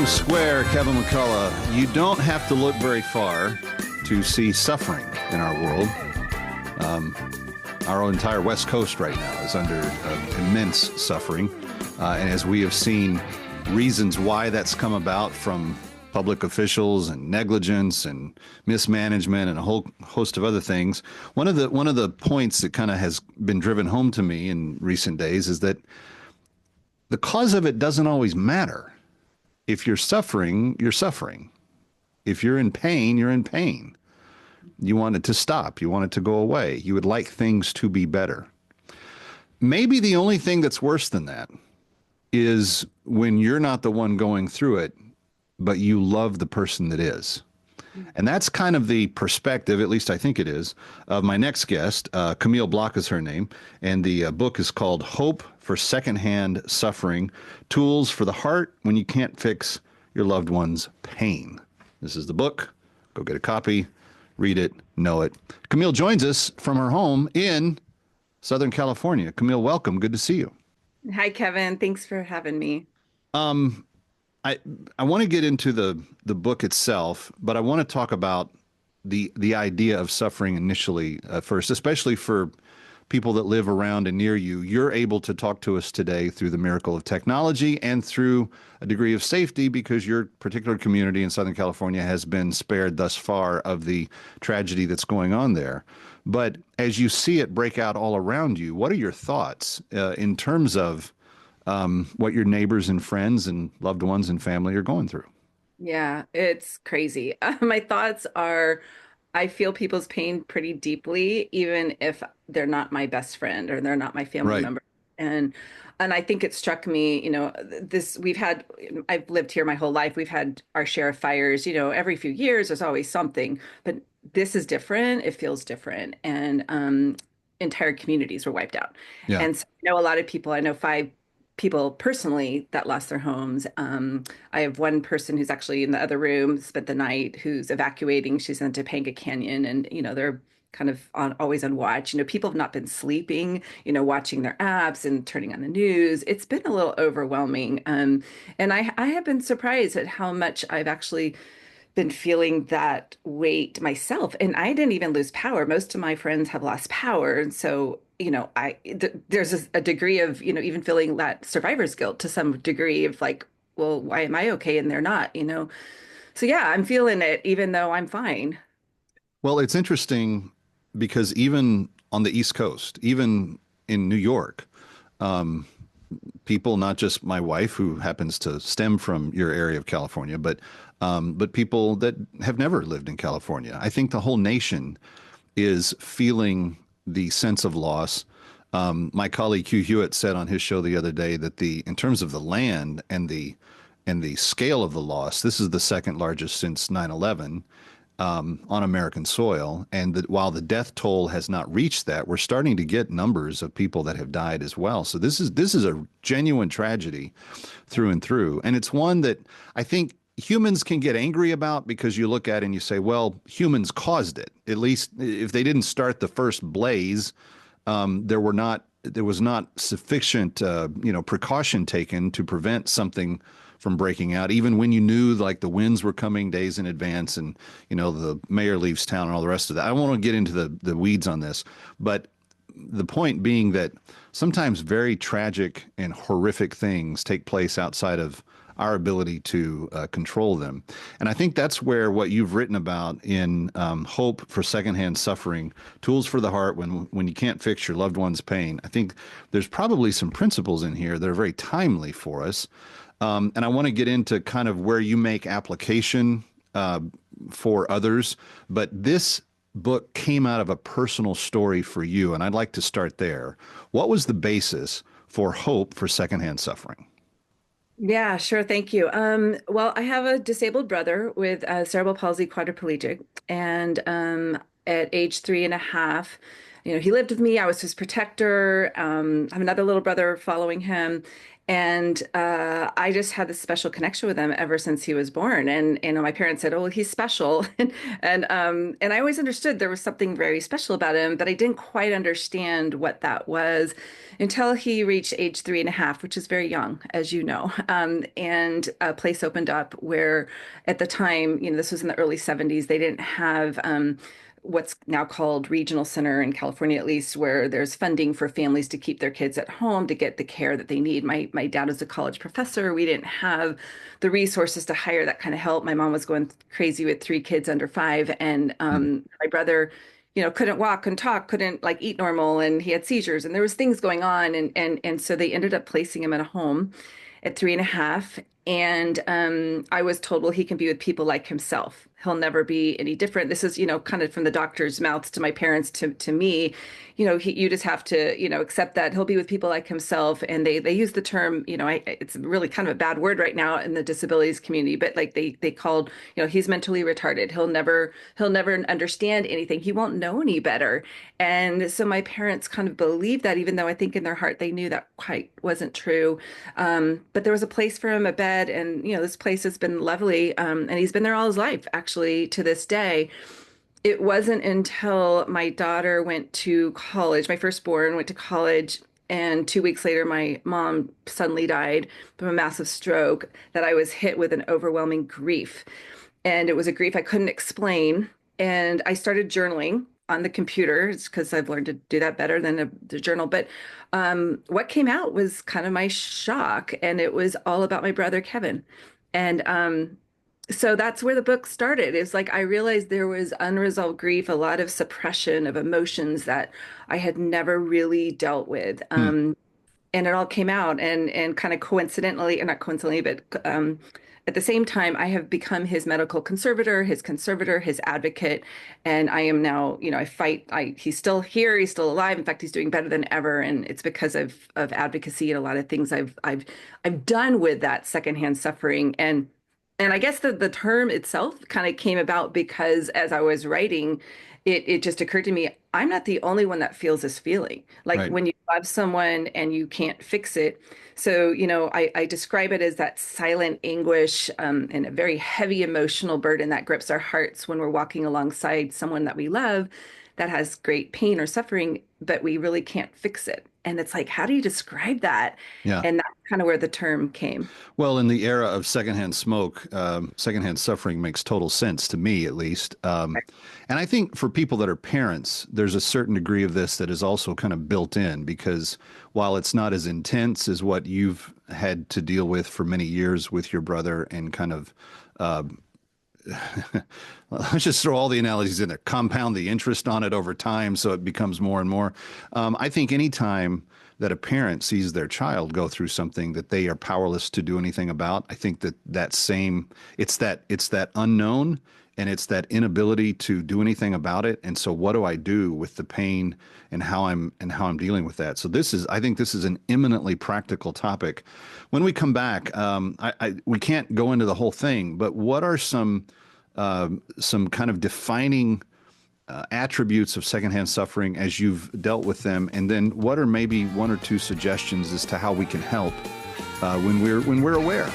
Times Square, Kevin McCullough. You don't have to look very far to see suffering in our world. Our entire West Coast right now is under immense suffering. And as we have seen reasons why that's come about from public officials and negligence and mismanagement and a whole host of other things, one of the points that kind of has been driven home to me in recent days is that the cause of it doesn't always matter. If you're suffering, you're suffering. If you're in pain, you're in pain. You want it to stop. You want it to go away. You would like things to be better. Maybe the only thing that's worse than that is when you're not the one going through it, but you love the person that is. And that's kind of the perspective, at least I think it is, of my next guest. Camille Block is her name, and the book is called Hope for Secondhand Suffering, Tools for the Heart When You Can't Fix Your Loved One's Pain. This is the book. Go get a copy, read it, know it. Camille joins us from her home in Southern California. Camille, welcome. Good to see you. Hi, Kevin. Thanks for having me. I want to get into the book itself, but I want to talk about the idea of suffering initially first, especially for people that live around and near you. You're able to talk to us today through the miracle of technology and through a degree of safety because your particular community in Southern California has been spared thus far of the tragedy that's going on there. But as you see it break out all around you, what are your thoughts in terms of what your neighbors and friends and loved ones and family are going through? Yeah, it's crazy. My thoughts are I feel people's pain pretty deeply, even if they're not my best friend or they're not my family Right. member. And and I think it struck me, this I've lived here my whole life. We've had our share of fires, every few years there's always something, but this is different. It feels different. And entire communities were wiped out. Yeah. And so I know a lot of people, I know five people personally that lost their homes. I have one person who's actually in the other room, spent the night, who's evacuating. She's in Topanga Canyon, and they're kind of always on watch. People have not been sleeping, watching their apps and turning on the news. It's been a little overwhelming, and I have been surprised at how much I've actually been feeling that weight myself. And I didn't even lose power. Most of my friends have lost power. And so, there's a degree of, even feeling that survivor's guilt to some degree of like, well, why am I okay and they're not? So yeah, I'm feeling it even though I'm fine. Well, it's interesting because even on the East Coast, even in New York, um, people, not just my wife, who happens to stem from your area of California, but people that have never lived in California. I think the whole nation is feeling the sense of loss. My colleague Hugh Hewitt said on his show the other day that in terms of the land and the scale of the loss, this is the second largest since 9/11 on American soil, and that while the death toll has not reached that, we're starting to get numbers of people that have died as well. So this is a genuine tragedy through and through, and it's one that I think humans can get angry about because you look at it and you say, well, humans caused it. At least if they didn't start the first blaze, there was not sufficient precaution taken to prevent something from breaking out, even when you knew like the winds were coming days in advance and the mayor leaves town and all the rest of that. I don't want to get into the weeds on this, but the point being that sometimes very tragic and horrific things take place outside of our ability to control them. And I think that's where what you've written about in Hope for Secondhand Suffering, Tools for the Heart when you can't fix your loved one's pain. I think there's probably some principles in here that are very timely for us. And I want to get into kind of where you make application for others. But this book came out of a personal story for you, and I'd like to start there. What was the basis for Hope for Secondhand Suffering? Yeah, sure. Thank you. Well, I have a disabled brother with cerebral palsy quadriplegic, and at age 3.5, he lived with me. I was his protector. I have another little brother following him, And I just had this special connection with him ever since he was born. And my parents said, "Oh, well, he's special," and I always understood there was something very special about him, but I didn't quite understand what that was until he reached age 3.5, which is very young, as you know. And a place opened up where, at the time, this was in the early 70s. They didn't have what's now called Regional Center in California, at least, where there's funding for families to keep their kids at home to get the care that they need. My dad is a college professor. We didn't have the resources to hire that kind of help. My mom was going crazy with 3 kids under 5, and Mm. my brother, couldn't walk, couldn't talk, couldn't like eat normal, and he had seizures, and there was things going on, and so they ended up placing him in a home at 3.5. And I was told, well, he can be with people like himself. He'll never be any different. This is, kind of from the doctor's mouths to my parents to me. You just have to, accept that he'll be with people like himself. And they use the term, it's really kind of a bad word right now in the disabilities community, but like they called, he's mentally retarded. He'll never understand anything. He won't know any better. And so my parents kind of believed that, even though I think in their heart they knew that quite wasn't true. But there was a place for him, a bed, and this place has been lovely. And he's been there all his life, actually, to this day. It wasn't until my daughter went to college, my firstborn went to college, and 2 weeks later, my mom suddenly died from a massive stroke, that I was hit with an overwhelming grief. And it was a grief I couldn't explain. And I started journaling on the computer. It's because I've learned to do that better than the journal. But what came out was kind of my shock, and it was all about my brother Kevin. And so that's where the book started. It was like I realized there was unresolved grief, a lot of suppression of emotions that I had never really dealt with. Mm. And it all came out, and kind of coincidentally, or not coincidentally, but at the same time, I have become his medical conservator, his advocate, and I am now, I fight. He's still here, he's still alive. In fact, he's doing better than ever, and it's because of advocacy and a lot of things I've done with that secondhand suffering. And I guess the term itself kind of came about because as I was writing, it just occurred to me, I'm not the only one that feels this feeling. Like Right. when you love someone and you can't fix it. So, I describe it as that silent anguish, and a very heavy emotional burden that grips our hearts when we're walking alongside someone that we love that has great pain or suffering, but we really can't fix it. And it's like, how do you describe that? Yeah. And that's kind of where the term came. Well, in the era of secondhand smoke, secondhand suffering makes total sense to me, at least. And I think for people that are parents, there's a certain degree of this that is also kind of built in because while it's not as intense as what you've had to deal with for many years with your brother and kind of let's just throw all the analogies in there, compound the interest on it over time so it becomes more and more. I think anytime that a parent sees their child go through something that they are powerless to do anything about, I think it's that unknown and it's that inability to do anything about it. And so what do I do with the pain and how I'm dealing with that? So I think this is an eminently practical topic. When we come back, we can't go into the whole thing, but what are some kind of defining attributes of secondhand suffering as you've dealt with them, and then what are maybe one or two suggestions as to how we can help when we're aware?